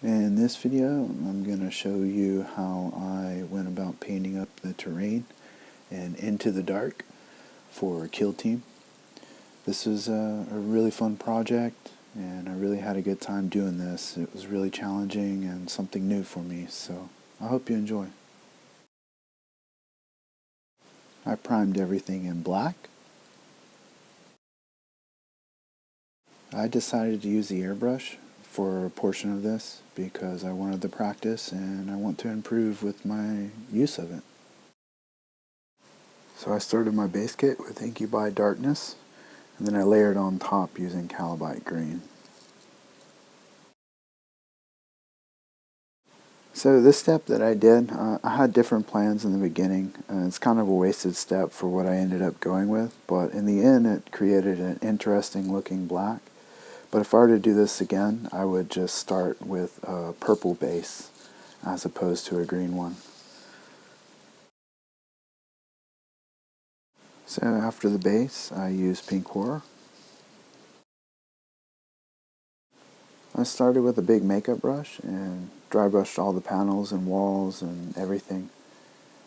In this video, I'm going to show you how I went about painting up the terrain and Into the Dark for Kill Team. This is a really fun project, and I really had a good time doing this. It was really challenging and something new for me, so I hope you enjoy. I primed everything in black. I decided to use the airbrush for a portion of this because I wanted to practice and I want to improve with my use of it. So I started my base kit with Incubi Darkness, and then I layered on top using Kabalite Green. So this step that I did, I had different plans in the beginning. It's kind of a wasted step for what I ended up going with, but in the end it created an interesting looking black. But if I were to do this again, I would just start with a purple base as opposed to a green one. So after the base, I used Pink Horror. I started with a big makeup brush and dry brushed all the panels and walls and everything.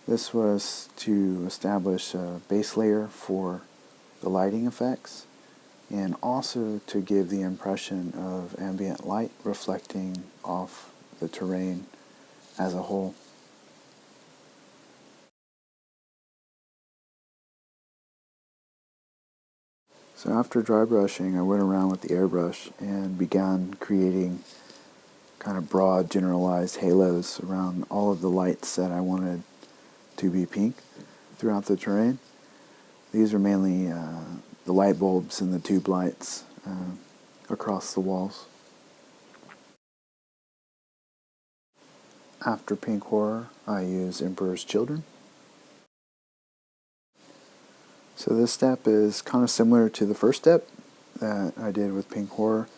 This was to establish a base layer for the lighting effects, and also to give the impression of ambient light reflecting off the terrain as a whole. So after dry brushing, I went around with the airbrush and began creating kind of broad, generalized halos around all of the lights that I wanted to be pink throughout the terrain. These are mainly the light bulbs and the tube lights across the walls. After Pink Horror, I use Emperor's Children. So this step is kind of similar to the first step that I did with Pink Horror,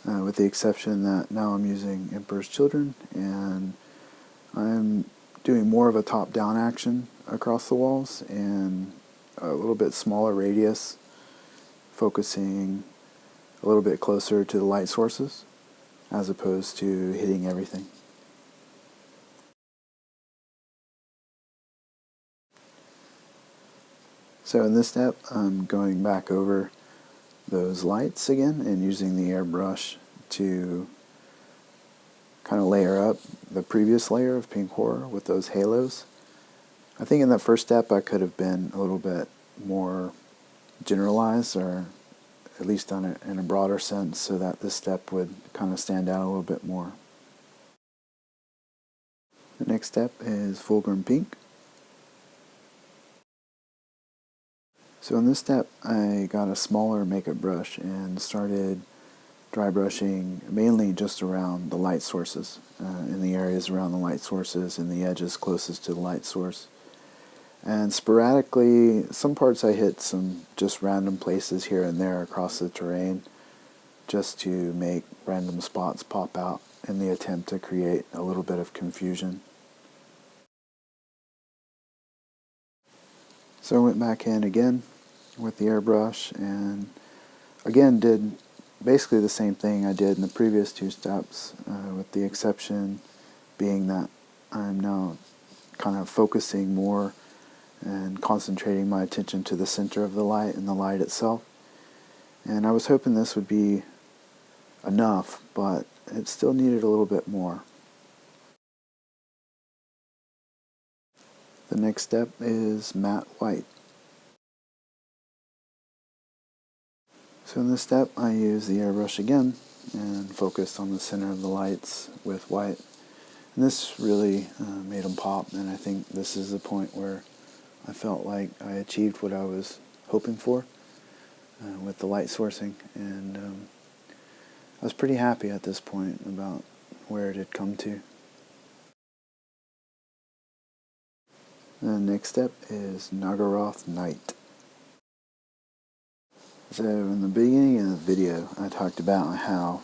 with the exception that now I'm using Emperor's Children, and I'm doing more of a top-down action across the walls and a little bit smaller radius, focusing a little bit closer to the light sources as opposed to hitting everything. So in this step, I'm going back over those lights again and using the airbrush to kind of layer up the previous layer of Pink Horror with those halos. I think in that first step I could have been a little bit more generalized, or at least done it in a broader sense, so that this step would kind of stand out a little bit more. The next step is Fulgrim Pink. So in this step, I got a smaller makeup brush and started dry brushing mainly just around the light sources, in the areas around the light sources and the edges closest to the light source. And sporadically, some parts I hit some just random places here and there across the terrain just to make random spots pop out in the attempt to create a little bit of confusion. So I went back in again with the airbrush and again did basically the same thing I did in the previous two steps, with the exception being that I'm now kind of focusing more and concentrating my attention to the center of the light and the light itself. And I was hoping this would be enough, but it still needed a little bit more. The next step is matte white. So in this step I use the airbrush again and focused on the center of the lights with white. And this really made them pop, and I think this is the point where I felt like I achieved what I was hoping for with the light sourcing, and I was pretty happy at this point about where it had come to. The next step is Naggaroth Night. So in the beginning of the video, I talked about how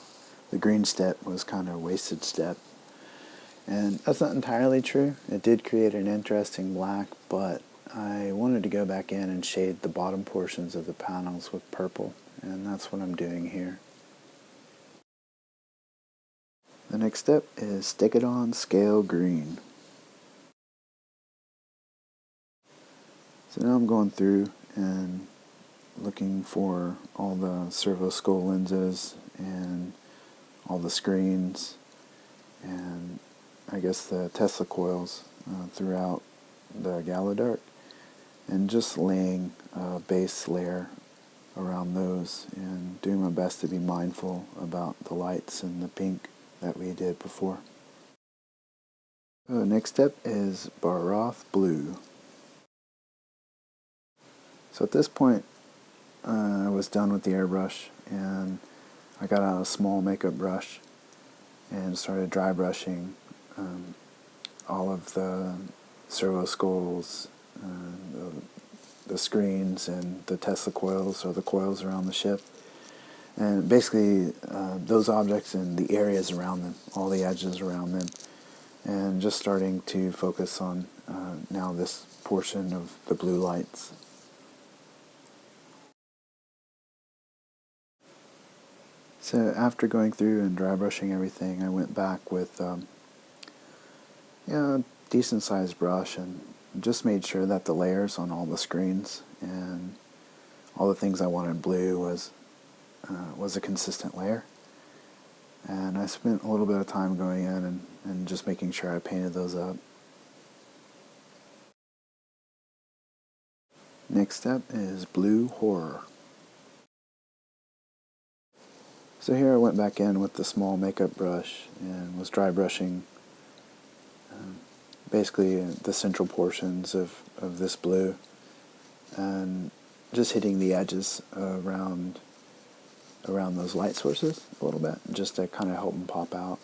the green step was kind of a wasted step. And that's not entirely true. It did create an interesting black, but I wanted to go back in and shade the bottom portions of the panels with purple, and that's what I'm doing here. The next step is Stegadon Scale Green. So now I'm going through and looking for all the servo skull lenses and all the screens and I guess the Tesla coils throughout the Galadark, and just laying a base layer around those and doing my best to be mindful about the lights and the pink that we did before. The next step is Baharroth Blue. So at this point I was done with the airbrush and I got out a small makeup brush and started dry brushing all of the servo skulls, the screens, and the Tesla coils, or the coils around the ship. And basically those objects and the areas around them, all the edges around them. And just starting to focus on now this portion of the blue lights. So after going through and dry brushing everything, I went back with decent sized brush and just made sure that the layers on all the screens and all the things I wanted blue was a consistent layer. And I spent a little bit of time going in and just making sure I painted those up. Next step is Blue Horror. So here I went back in with the small makeup brush and was dry brushing basically the central portions of this blue and just hitting the edges around those light sources a little bit just to kind of help them pop out.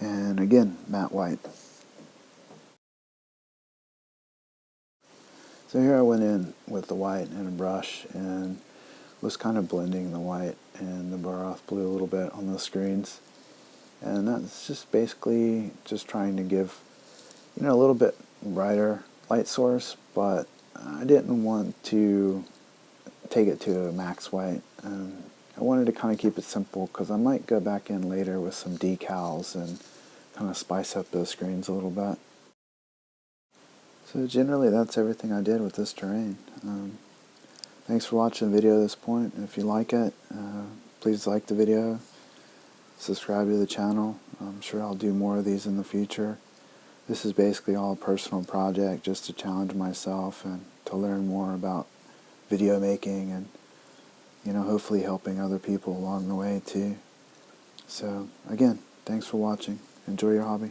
And again, matte white. So here I went in with the white and a brush and was kind of blending the white and the Baharroth Blue a little bit on the screens. And that's just basically just trying to give, a little bit brighter light source, but I didn't want to take it to a max white. I wanted to kind of keep it simple because I might go back in later with some decals and kind of spice up those screens a little bit. So generally that's everything I did with this terrain. Thanks for watching the video at this point. If you like it, please like the video, subscribe to the channel. I'm sure I'll do more of these in the future. This is basically all a personal project just to challenge myself and to learn more about video making and, hopefully helping other people along the way too. So again, thanks for watching. Enjoy your hobby.